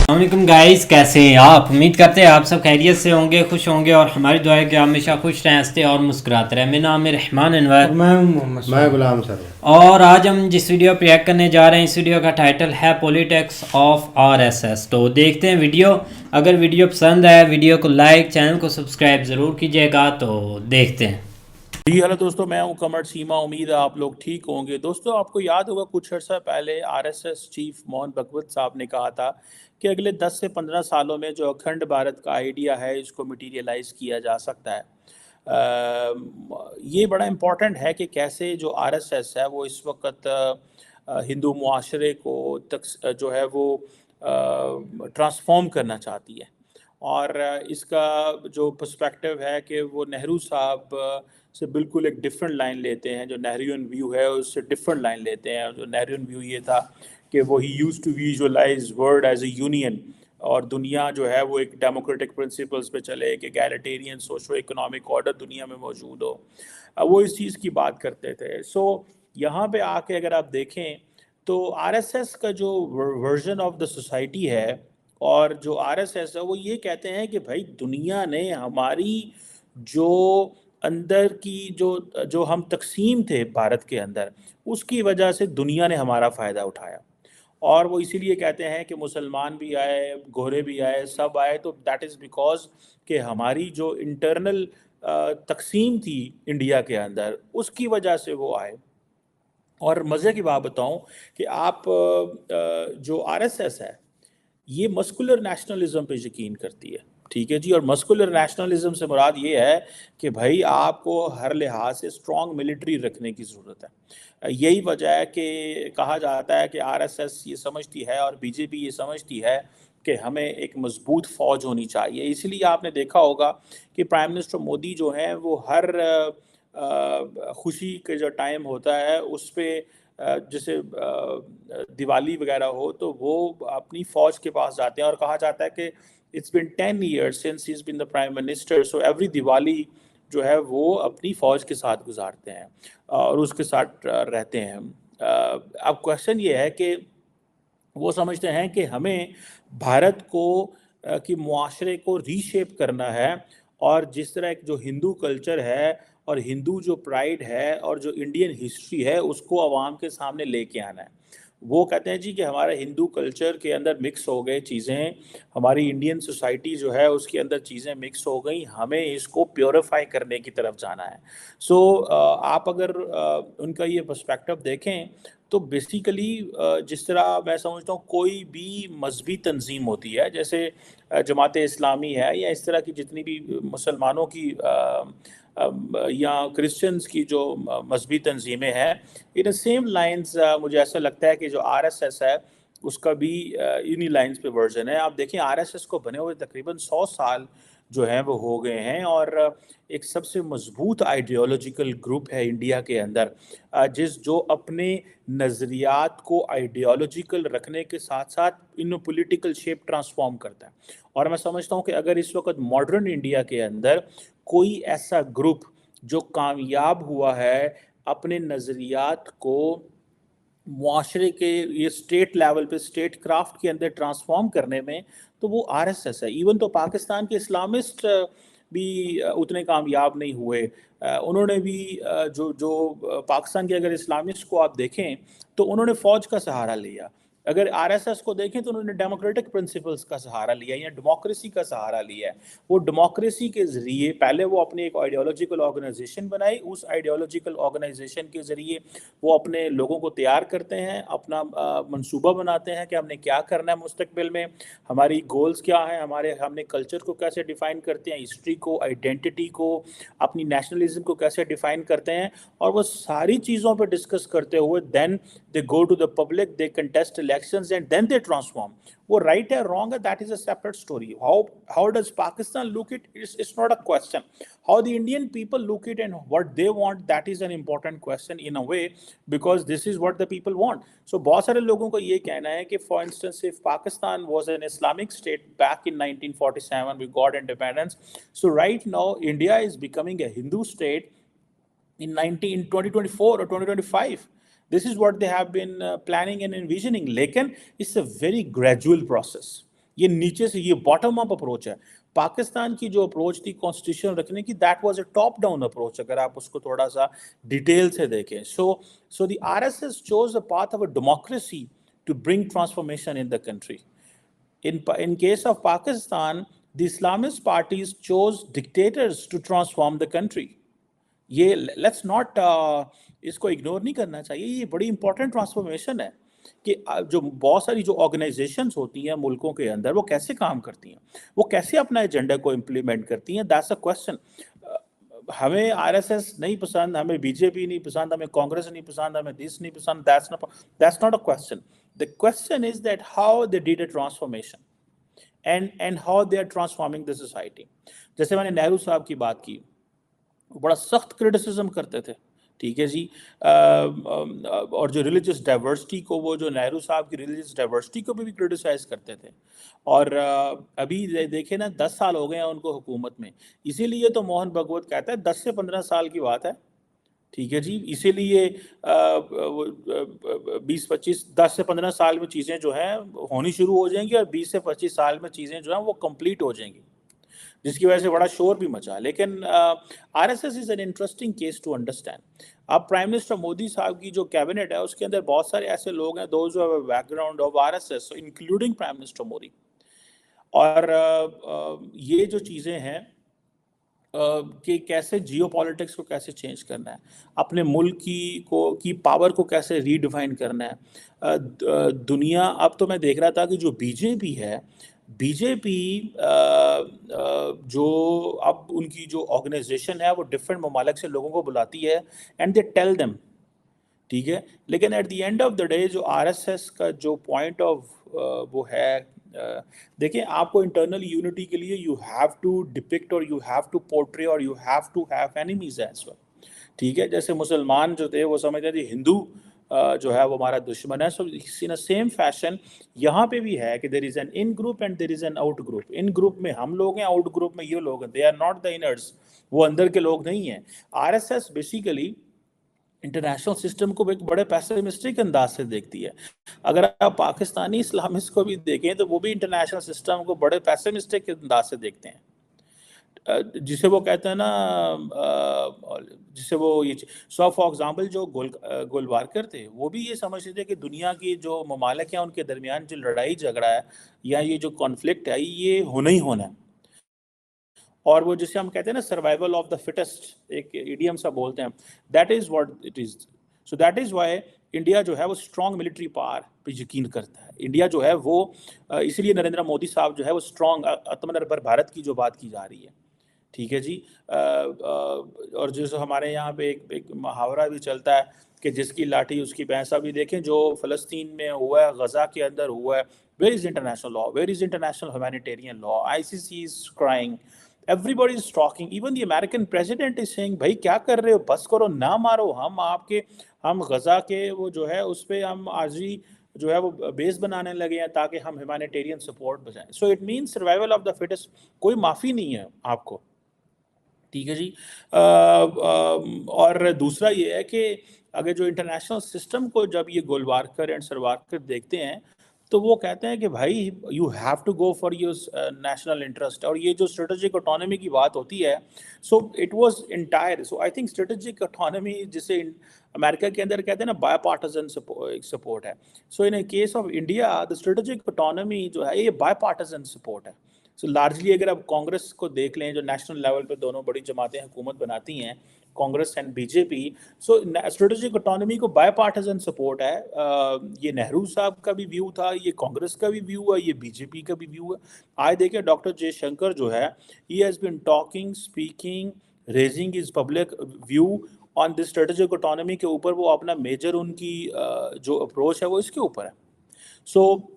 अस्सलामुअलैकुम गाइस, कैसे हैं आप? उम्मीद करते हैं आप सब खैरियत से होंगे, खुश होंगे और हमारी दुआ है कि आप हमेशा खुश रहें, हंसते और मुस्कुराते रहें। मेरा नाम है रहमान अनवर, मैं गुलाम सर। और आज हम जिस वीडियो पर रिएक्ट करने जा रहे हैं, इस वीडियो का टाइटल है पॉलिटिक्स ऑफ आरएसएस। तो देखते हैं वीडियो। अगर वीडियो पसंद आए वीडियो को लाइक, चैनल को सब्सक्राइब ज़रूर कीजिएगा। तो देखते हैं। जी हेलो दोस्तों, मैं हूं कमर सीमा। उम्मीद है आप लोग ठीक होंगे। दोस्तों, आपको याद होगा कुछ अर्सा पहले आरएसएस चीफ मोहन भगवत साहब ने कहा था कि अगले 10 से 15 सालों में जो अखंड भारत का आइडिया है इसको मटीरियलाइज किया जा सकता है। ये बड़ा इम्पॉर्टेंट है कि कैसे जो आरएसएस है वो इस वक्त हिंदू मुआशरे को जो है वो ट्रांसफॉर्म करना चाहती है। और इसका जो पर्सपेक्टिव है कि वो नेहरू साहब से बिल्कुल एक डिफरेंट लाइन लेते हैं। जो नेहरून व्यू है उससे डिफरेंट लाइन लेते हैं। जो नेहरून व्यू ये था कि वो ही use to visualize world as a union, और दुनिया जो है वो एक डेमोक्रेटिक प्रिंसिपल्स पे चले, एक एगैलिटेरियन सोशो इकोनॉमिक ऑर्डर दुनिया में मौजूद हो। वो इस चीज़ की बात करते थे। सो यहाँ पे आके अगर आप देखें तो आरएसएस का जो वर्जन ऑफ द सोसाइटी है और जो आरएसएस है वो ये कहते हैं कि भाई दुनिया ने हमारी जो अंदर की जो जो हम तकसीम थे भारत के अंदर, उसकी वजह से दुनिया ने हमारा फ़ायदा उठाया। और वो इसीलिए कहते हैं कि मुसलमान भी आए, गोरे भी आए, सब आए, तो दैट इज़ बिकॉज कि हमारी जो इंटरनल तकसीम थी इंडिया के अंदर, उसकी वजह से वो आए। और मज़े की बात बताऊं कि आप जो आरएसएस है ये मस्कुलर नेशनलिज्म पे यकीन करती है। ठीक है जी। और मस्कुलर नेशनलिज्म से मुराद ये है कि भाई आपको हर लिहाज से स्ट्रॉन्ग मिलिट्री रखने की ज़रूरत है। यही वजह है कि कहा जाता है कि आरएसएस ये समझती है और बीजेपी ये समझती है कि हमें एक मजबूत फ़ौज होनी चाहिए। इसलिए आपने देखा होगा कि प्राइम मिनिस्टर मोदी जो हैं वो हर खुशी के जो टाइम होता है उस पर जैसे दिवाली वगैरह हो तो वो अपनी फ़ौज के पास जाते हैं। और कहा जाता है कि it's been 10 years since he is been the prime minister, so every Diwali जो है वो अपनी फ़ौज के साथ गुजारते हैं और उसके साथ रहते हैं। अब क्वेश्चन ये है कि वो समझते हैं कि हमें भारत को कि मुआशरे को रीशेप करना है, और जिस तरह एक जो हिंदू कल्चर है और हिंदू जो प्राइड है और जो इंडियन हिस्ट्री है उसको आवाम के सामने लेके आना है। वो कहते हैं जी कि हमारा हिंदू कल्चर के अंदर मिक्स हो गए चीज़ें, हमारी इंडियन सोसाइटी जो है उसके अंदर चीज़ें मिक्स हो गई, हमें इसको प्योरीफाई करने की तरफ जाना है। सो आप अगर उनका ये पर्सपेक्टिव देखें तो बेसिकली जिस तरह मैं समझता हूँ कोई भी मजहबी तंजीम होती है, जैसे जमात इस्लामी है या इस तरह की जितनी भी मुसलमानों की या क्रिश्चियंस की जो मजहबी तंजीमें हैं, इन सेम लाइंस मुझे ऐसा लगता है कि जो आरएसएस है उसका भी इन्हीं लाइंस पे वर्जन है। आप देखें आरएसएस को बने हुए तकरीबन 100 साल जो हैं वो हो गए हैं, और एक सबसे मजबूत आइडियोलॉजिकल ग्रुप है इंडिया के अंदर, जो अपने नज़रियात को आइडियोलॉजिकल रखने के साथ साथ इन पॉलिटिकल शेप ट्रांसफॉर्म करता है। और मैं समझता हूँ कि अगर इस वक्त मॉडर्न इंडिया के अंदर कोई ऐसा ग्रुप जो कामयाब हुआ है अपने नज़रियात को मुआशरे के ये स्टेट लेवल पे स्टेट क्राफ्ट के अंदर ट्रांसफॉर्म करने में, तो वो आरएसएस है। इवन तो पाकिस्तान के इस्लामिस्ट भी उतने कामयाब नहीं हुए। उन्होंने भी जो जो पाकिस्तान के अगर इस्लामिस्ट को आप देखें तो उन्होंने फ़ौज का सहारा लिया। अगर आरएसएस को देखें तो उन्होंने डेमोक्रेटिक प्रिंसिपल्स का सहारा लिया या डेमोक्रेसी का सहारा लिया है। वो डेमोक्रेसी के ज़रिए पहले वो अपनी एक आइडियोलॉजिकल ऑर्गेनाइजेशन बनाई, उस आइडियोलॉजिकल ऑर्गेनाइजेशन के ज़रिए वो अपने लोगों को तैयार करते हैं, अपना मंसूबा बनाते हैं कि हमने क्या करना है मुस्तकबिल में, हमारी गोल्स क्या हैं, हमने कल्चर को कैसे डिफ़ाइन करते हैं, हिस्ट्री को, आइडेंटिटी को, अपनी नेशनलिज्म को कैसे डिफ़ाइन करते हैं। और वो सारी चीज़ों पर डिस्कस करते हुए then they go to the public, they contest elections and then they transform. वो right है wrong है, that is a separate story. How does Pakistan look it? It's not a question. How the Indian people look it and what they want, that is an important question in a way, because this is what the people want. So बहुत सारे लोगों को ये कहना है कि for instance if Pakistan was an Islamic state back in 1947 we got independence, so right now India is becoming a Hindu state in 2024 or 2025. This is what they have been planning and envisioning. लेकिन it's a very gradual process. ये नीचे से, ये bottom up approach है. पाकिस्तान की जो approach थी constitution रखने की, that was a top down approach, अगर आप उसको थोड़ा सा डिटेल से देखें. So the RSS chose the path of a democracy to bring transformation in the country. In case of Pakistan, the Islamist parties chose dictators to transform the country. ये let's not इसको ignore नहीं करना चाहिए. ये बड़ी important transformation है कि जो बहुत सारी जो ऑर्गेनाइजेशंस होती हैं मुल्कों के अंदर, वो कैसे काम करती हैं, वो कैसे अपना एजेंडा को इम्प्लीमेंट करती हैं. That's a question. हमें आरएसएस नहीं पसंद, हमें बीजेपी नहीं पसंद, हमें कांग्रेस नहीं पसंद, हमें दिस नहीं पसंद, that's not a question. The question is that how they did a transformation and how they are transforming the society. जैसे मैंने नेहरू साहब की बात की, वो बड़ा सख्त क्रिटिसिज्म करते थे, ठीक है जी. और जो रिलीजियस डाइवर्सिटी को, वो जो नेहरू साहब की रिलीजियस डाइवर्सिटी को भी क्रिटिसाइज करते थे. और अभी देखें ना, 10 साल हो गए हैं उनको हुकूमत में. इसीलिए तो मोहन भगवत कहता है 10 से 15 साल की बात है, ठीक है जी. इसीलिए 20-25 10 से 15 साल में चीज़ें जो हैं होनी शुरू हो जाएंगी, और 20 से 25 साल में चीज़ें जो हैं वो कंप्लीट हो जाएंगी, जिसकी वजह से बड़ा शोर भी मचा. लेकिन RSS is an interesting case to understand. अब प्राइम मिनिस्टर मोदी साहब की जो कैबिनेट है, उसके अंदर बहुत सारे ऐसे लोग हैं, those who have a background of RSS, including prime minister Modi. और ये जो चीज़ें हैं कि कैसे जियोपॉलिटिक्स को कैसे चेंज करना है, अपने मुल्क की पावर को कैसे रीडिफाइन करना है. दुनिया, अब तो मैं देख रहा था कि जो बीजेपी है, बीजेपी जो अब उनकी जो ऑर्गेनाइजेशन है, वो डिफरेंट ममालिक से लोगों को बुलाती है एंड दे टेल देम, ठीक है. लेकिन at the end of the day जो आरएसएस का जो पॉइंट ऑफ वो है, देखिए, आपको इंटरनल यूनिटी के लिए यू हैव टू डिपिक्ट और यू हैव टू पोर्ट्रे और you have to have enemies as well, ठीक है. जैसे मुसलमान जो थे वो समझते थे हिंदू जो है वो हमारा दुश्मन है. सो इन अ सेम फैशन यहाँ पे भी है कि there is an in group and there is an out group. In group में हम लोग हैं, आउट ग्रुप में ये लोग हैं. They are not the inners, वो अंदर के लोग नहीं हैं. आरएसएस बेसिकली इंटरनेशनल सिस्टम को एक बड़े पैसिमिस्टिक अंदाज से देखती है. अगर आप पाकिस्तानी इस्लामिस्ट को भी देखें तो वो भी इंटरनेशनल सिस्टम को बड़े पैसिमिस्टिक अंदाज से देखते हैं. जिसे वो कहते हैं ना, जिसे वो ये, सो फॉर एग्जांपल जो गोलवारकर थे, वो भी ये समझते थे कि दुनिया की जो ममालिक हैं उनके दरमियान जो लड़ाई झगड़ा है या ये जो कॉन्फ्लिक्ट है, ये होना ही होना है. और वो जिसे हम कहते हैं ना सर्वाइवल ऑफ द फिटेस्ट, एक इडियम सा बोलते हैं, that is what it is. So that is why India जो है वो स्ट्रॉन्ग मिलिट्री पावर पे यकीन करता है. इंडिया जो है वो इसलिए नरेंद्र मोदी साहब जो है वो स्ट्रॉन्ग आत्मनिर्भर भारत की जो बात की जा रही है, ठीक है जी. और जैसे हमारे यहाँ पे एक मुहावरा भी चलता है कि जिसकी लाठी उसकी भैंसा भी. देखें जो फ़लस्तीन में हुआ है, गज़ा के अंदर हुआ है, where is international law, where is international humanitarian law. ICC is crying, everybody is talking, even the American president is saying भाई क्या कर रहे हो, बस करो, ना मारो. हम गज़ा के वो जो है उस पर हम आर्जी जो है वो बेस बनाने लगे हैं ताकि हम ह्यूमैनिटेरियन सपोर्ट बचाएं. So it means survival of the fittest, कोई माफ़ी नहीं है आपको, ठीक है जी. और दूसरा ये है कि अगर जो इंटरनेशनल सिस्टम को जब ये गोलवारकर एंड सरवारकर देखते हैं तो वो कहते हैं कि भाई you have to go for your national interest. और ये जो स्ट्रेटेजिक ऑटोनॉमी की बात होती है, so it was entire. So I think strategic autonomy जिसे अमेरिका के अंदर कहते हैं ना बायपार्टिजन सपोर्ट है. So in case of India the strategic autonomy जो है ये बायपार्टिजन सपोर्ट है. सो लार्जली अगर आप कांग्रेस को देख लें, जो नेशनल लेवल पे दोनों बड़ी जमातें हुकूमत बनाती हैं, Congress and BJP, so strategic autonomy को बायपार्टिजन सपोर्ट है. ये नेहरू साहब का भी व्यू था, ये कांग्रेस का भी व्यू है, ये बीजेपी का भी व्यू है. आज देखिए डॉक्टर जयशंकर जो है, he has been talking, speaking, raising his public view on this strategic autonomy के ऊपर. वो अपना मेजर उनकी जो अप्रोच है वो इसके ऊपर है. सो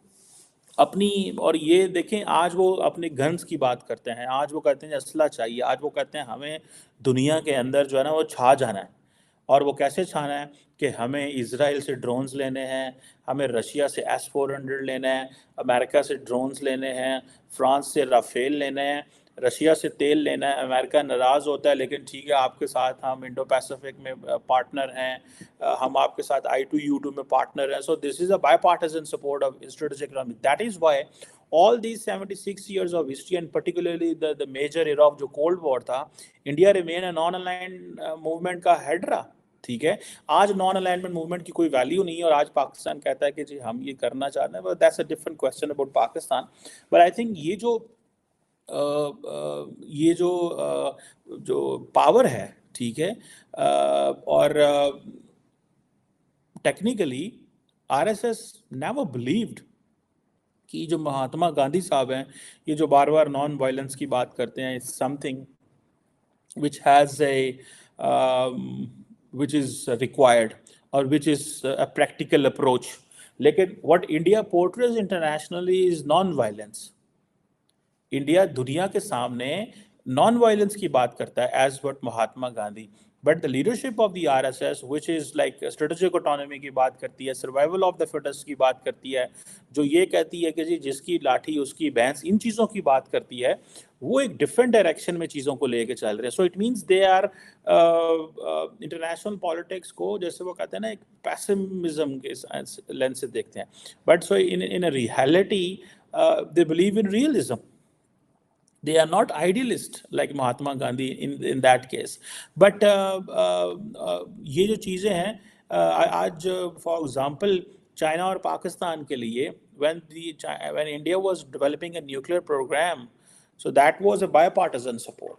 अपनी, और ये देखें आज वो अपने गन्स की बात करते हैं, आज वो कहते हैं असला चाहिए, आज वो कहते हैं हमें दुनिया के अंदर जो है ना वो छा जाना है. और वो कैसे छाना है कि हमें इज़राइल से ड्रोन्स लेने हैं, हमें रशिया से S-400 लेना है, अमेरिका से ड्रोन्स लेने हैं, फ्रांस से राफेल लेने हैं, رشیا سے تیل لینا ہے, امریکہ ناراض ہوتا ہے لیکن ٹھیک ہے آپ کے ساتھ ہم انڈو پیسیفک میں پارٹنر ہیں, ہم آپ کے ساتھ I2U2 میں پارٹنر ہیں. So this is a bipartisan support of strategic economy. That is why all these 76 years of history and particularly the major era of جو Cold War تھا, India remain a non-aligned movement کا head رہا. ٹھیک ہے, آج non alignment movement کی کوئی value نہیں ہے اور آج پاکستان کہتا ہے کہ جی ہم یہ کرنا چاہتے ہیں. but that's a different question about Pakistan. but I think یہ جو پاور ہے, ٹھیک ہے, اور ٹیکنیکلی RSS never believed کہ جو مہاتما گاندھی صاحب ہیں یہ جو بار بار نان وائلنس کی بات کرتے ہیں, it's something which has which is required or which is a practical approach. لیکن what India portrays internationally is non-violence. India دنیا کے سامنے نان وائلنس کی بات کرتا ہے as what Mahatma Gandhi. But the leadership of the RSS which is like strategic autonomy کی بات کرتی ہے, سروائیول آف دا فٹسٹ کی بات کرتی ہے, جو یہ کہتی ہے کہ جی جس کی لاٹھی اس کی بھینس, ان چیزوں کی بات کرتی ہے, وہ ایک ڈفرینٹ ڈائریکشن میں چیزوں کو لے کے چل رہے ہیں. So it means they are international politics کو جیسے وہ کہتے ہیں نا ایک پیسمزم کے لینس سے دیکھتے ہیں. But so in reality they believe in realism. They are not idealist like Mahatma Gandhi in that case. But یہ جو چیزیں ہیں آج for example چائنا اور پاکستان کے لیے when India was developing a nuclear program, so that was a bipartisan support.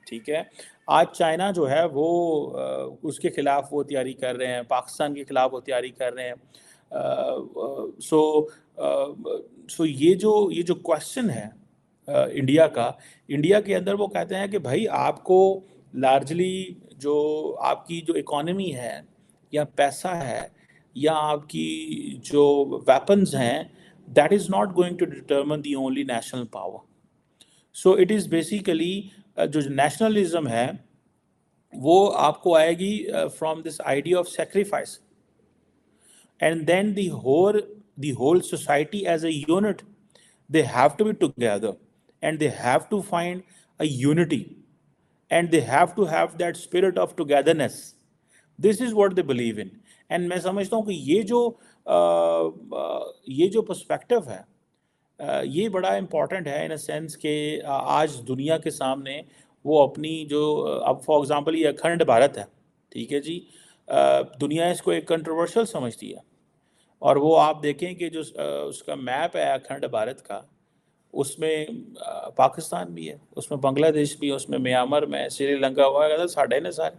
ٹھیک ہے, آج چائنا جو ہے وہ اس کے خلاف وہ تیاری کر رہے ہیں, پاکستان کے خلاف وہ تیاری کر رہے ہیں. سو یہ جو کوشچن ہے انڈیا کا, انڈیا کے اندر وہ کہتے ہیں کہ بھائی آپ کو لارجلی جو آپ کی جو اکانومی ہے یا پیسہ ہے یا آپ کی جو ویپنز ہیں, that is not going to determine the only national power. So it is basically جو نیشنلزم ہے وہ آپ کو آئے گی from this idea of sacrifice, and then the whole society as a unit they have to be together and they have to find a unity and they have to have that spirit of togetherness. This is what they believe in. And میں سمجھتا ہوں کہ یہ جو perspective ہے یہ بڑا important ہے ان اے سینس کہ آج دنیا کے سامنے وہ اپنی جو اب فار ایگزامپل یہ اکھنڈ بھارت ہے, ٹھیک ہے جی, دنیا اس کو ایک کنٹروورشل سمجھتی ہے, اور وہ آپ دیکھیں کہ جو اس کا میپ ہے اکھنڈ بھارت کا, اس میں پاکستان بھی ہے, اس میں بنگلہ دیش بھی ہے, اس میں میانمار میں, سری لنکا ہوا ہے, ساڑھے نے سارے.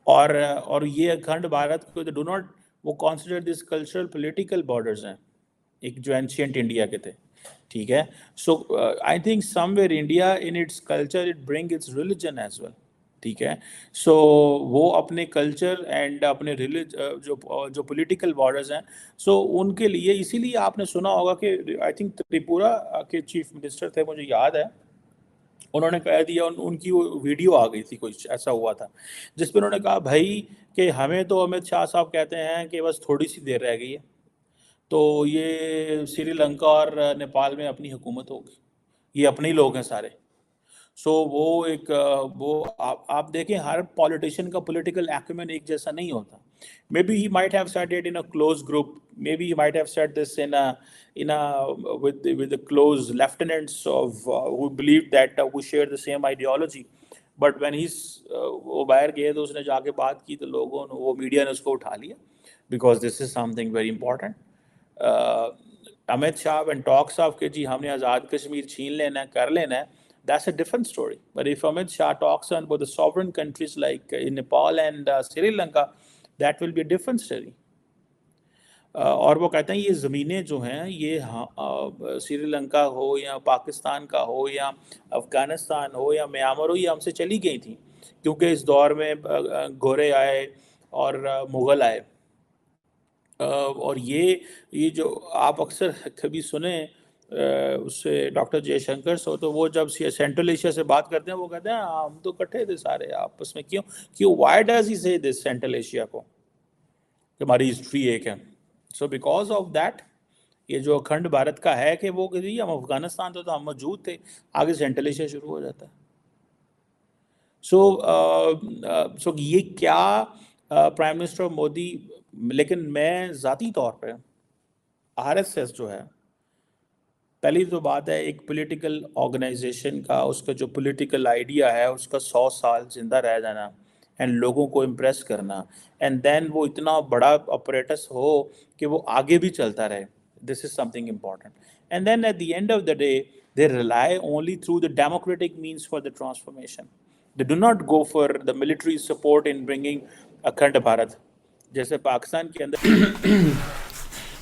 اور یہ اکھنڈ بھارت کو ڈو ناٹ وہ consider this cultural political borders ہیں ایک جو اینشینٹ انڈیا کے تھے, ٹھیک ہے. So I think somewhere India in its culture it bring its religion as well, ٹھیک ہے. سو وہ اپنے کلچر اینڈ اپنے جو پولیٹیکل بارڈرز ہیں, سو ان کے لیے اسی لیے آپ نے سنا ہوگا کہ آئی تھنک تریپورہ کے چیف منسٹر تھے, مجھے یاد ہے, انہوں نے کہہ دیا, ان کی وہ ویڈیو آ گئی تھی, کچھ ایسا ہوا تھا جس پہ انہوں نے کہا بھائی کہ ہمیں تو امت شاہ صاحب کہتے ہیں کہ بس تھوڑی سی دیر رہ گئی ہے تو یہ سری لنکا اور نیپال میں اپنی حکومت ہوگی, یہ اپنے ہی لوگ ہیں سارے. سو وہ آپ دیکھیں ہر پولیٹیشین کا پولیٹیکل ایکومن ایک جیسا نہیں ہوتا. Maybe he might have said it in a close group, maybe he might have said this with the close lieutenants of who believed that we share the same ideology. But when وہ باہر گئے تو اس نے جا کے بات کی تو لوگوں نے, وہ میڈیا نے اس کو اٹھا لیا, because this is something very important. Amit Shah and talks of کہ جی ہم نے آزاد کشمیر چھین لینا ہے, کر لینا ہے, that's a different story. But if Amit Shah talks on about the sovereign countries like in Nepal and Sri Lanka, that will be a different story. اور وہ کہتے ہیں یہ زمینیں جو ہیں یہ سری لنکا ہو یا پاکستان کا ہو یا افغانستان ہو یا میانمار ہو, یہ ہم سے چلی گئی تھیں کیونکہ اس دور میں گورے آئے اور مغل آئے. اور یہ جو آپ اکثر کبھی سنیں اس سے ڈاکٹر جے شنکر سو, تو وہ جب سینٹرل ایشیا سے بات کرتے ہیں وہ کہتے ہیں ہم تو کٹھے تھے سارے آپس میں, کیوں وائی ڈز ہی سے دس سینٹرل ایشیا کو کہ ہماری ہسٹری ایک ہے. سو بیکاز آف دیٹ یہ جو اکھنڈ بھارت کا ہے کہ وہ کہ جی ہم افغانستان تو ہم موجود تھے, آگے سینٹرل ایشیا شروع ہو جاتا ہے. سو یہ کیا پرائم منسٹر مودی, لیکن میں ذاتی طور پہ آر ایس ایس جو ہے, پہلی تو بات ہے ایک پولیٹیکل آرگنائزیشن کا, اس کا جو پولیٹیکل آئیڈیا ہے اس کا 100 سال زندہ رہ جانا اینڈ لوگوں کو امپریس کرنا, اینڈ دین وہ اتنا بڑا اپریٹس ہو کہ وہ آگے بھی چلتا رہے. This is something important. And then at the end of the day they rely only through the democratic means for the transformation. They do not go for the military support in bringing Akhand Bharat. جیسے پاکستان کے اندر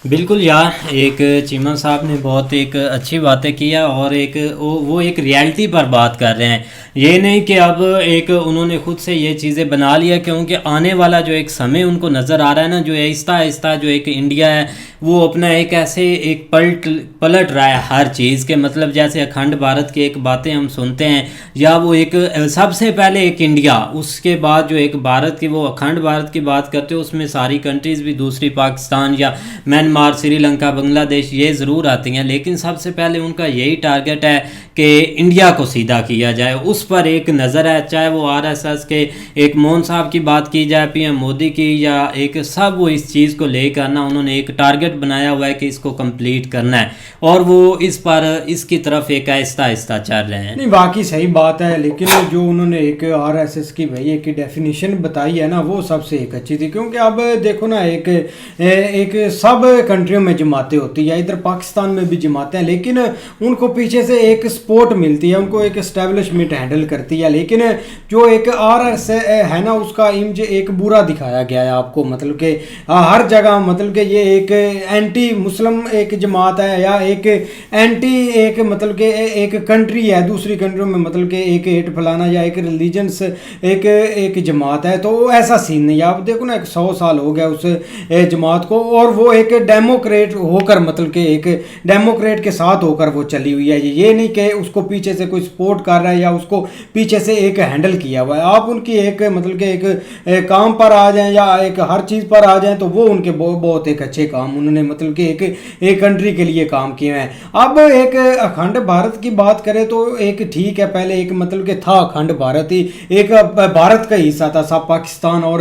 بالکل یار, ایک چیمہ صاحب نے بہت ایک اچھی باتیں کیا, اور ایک وہ ایک ریالٹی پر بات کر رہے ہیں. یہ نہیں کہ اب ایک انہوں نے خود سے یہ چیزیں بنا لیا, کیونکہ آنے والا جو ایک سمے ان کو نظر آ رہا ہے نا, جو آہستہ آہستہ جو ایک انڈیا ہے وہ اپنا ایک ایسے ایک پلٹ رہا ہے ہر چیز کے. مطلب جیسے اکھنڈ بھارت کی ایک باتیں ہم سنتے ہیں, یا وہ ایک سب سے پہلے ایک انڈیا, اس کے بعد جو ایک بھارت کی وہ اکھنڈ بھارت کی بات کرتے ہیں, اس میں ساری کنٹریز بھی دوسری پاکستان یا میانمار, سری لنکا, بنگلہ دیش یہ ضرور آتی ہیں, لیکن سب سے پہلے ان کا یہی ٹارگٹ ہے کہ انڈیا کو سیدھا کیا جائے. اس پر ایک نظر ہے, چاہے وہ آر ایس ایس کے ایک مون صاحب کی بات کی جائے, پی ایم مودی کی, یا ایک سب وہ اس چیز کو لے کر نا انہوں نے ایک ٹارگٹ بنایا ہوا ہے کہ اس کو کمپلیٹ کرنا ہے, اور وہ اس کی طرف ایک آہستہ آہستہ چل رہے ہیں. نہیں واقعی صحیح بات ہے, لیکن جو انہوں نے ایک آر ایس ایس کی بھائی ایک ڈیفینیشن بتائی ہے نا, وہ سب سے ایک اچھی تھی. کیونکہ اب دیکھو نا, ایک سب کنٹریوں میں جماعتیں ہوتی ہیں, ادھر پاکستان میں بھی جماعتیں ہیں, لیکن ان کو پیچھے سے ایک سپورٹ ملتی ہے, ان کو ایک اسٹیبلشمنٹ ہینڈل کرتی ہے. لیکن جو ایک آر ایس ہے نا, اس کا امیج ایک برا دکھایا گیا ہے آپ کو, مطلب کہ ہر جگہ, مطلب کہ یہ ایک اینٹی مسلم ایک جماعت ہے, یا ایک اینٹی ایک مطلب کہ ایک کنٹری ہے دوسری کنٹریوں میں, مطلب کہ ایک ایٹ پھیلانا, یا ایک ریلیجنس ایک jamaat ہے. تو ایسا سین نہیں ہے. آپ دیکھو نا, 100 سال ہو گیا اس جماعت کو, اور وہ ایک ڈیموکریٹ ہو کر, مطلب کہ ایک ڈیموکریٹ کے ساتھ ہو کر وہ چلی ہوئی ہے. یہ نہیں کہ اس کو پیچھے سے کوئی سپورٹ کر رہا ہے, یا اس کو پیچھے سے ایک ہینڈل کیا ہوا ہے. آپ ان کی ایک مطلب کہ ایک کام پر آ جائیں, یا ایک ہر چیز پر آ جائیں, تو وہ ان کے بہت ایک اچھے کام انہوں نے مطلب کہ ایک کنٹری کے لیے کام کیے ہیں. اب ایک اکھنڈ بھارت کی بات کریں تو ایک ٹھیک ہے, پہلے ایک مطلب کہ تھا اکھنڈ بھارت ہی, ایک بھارت کا حصہ تھا, سب پاکستان اور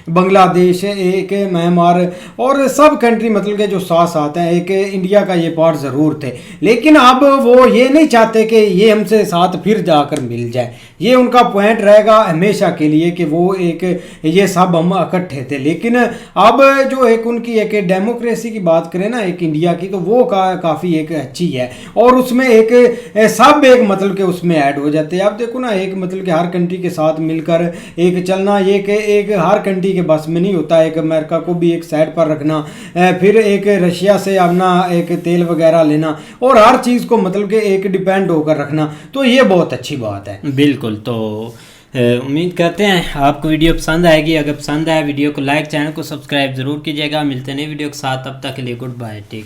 بنگلہ دیش, ایک میانمار اور سب کنٹری مطلب کہ جو ساتھ ہیں, ایک انڈیا کا یہ پارٹ ضرور تھے. لیکن اب وہ یہ نہیں چاہتے کہ یہ ہم سے ساتھ پھر جا کر مل جائے. یہ ان کا پوائنٹ رہے گا ہمیشہ کے لیے کہ وہ ایک یہ سب ہم اکٹھے تھے. لیکن اب جو ایک ان کی ایک ڈیموکریسی کی بات کریں نا, ایک انڈیا کی, تو وہ کافی ایک اچھی ہے, اور اس میں ایک سب ایک مطلب کہ اس میں ایڈ ہو جاتے ہیں. آپ دیکھو نا, ایک مطلب کہ ہر کنٹری کے ساتھ مل کر ایک چلنا, یہ کہ ایک ہر کنٹری کے بس میں نہیں ہوتا. ایک امریکہ کو بھی ایک سائڈ پر رکھنا, پھر ایک رشیا سے اپنا ایک تیل وغیرہ لینا, اور ہر چیز کو مطلب کہ ایک ڈیپینڈ ہو کر رکھنا, تو یہ بہت اچھی بات ہے. بالکل. تو امید کرتے ہیں آپ کو ویڈیو پسند آئے گی. اگر پسند آئے ویڈیو کو لائک, چینل کو سبسکرائب ضرور کیجیے گا. ملتے ہیں نئی ویڈیو کے ساتھ, تب تک کے لیے گڈ بائے, ٹیک.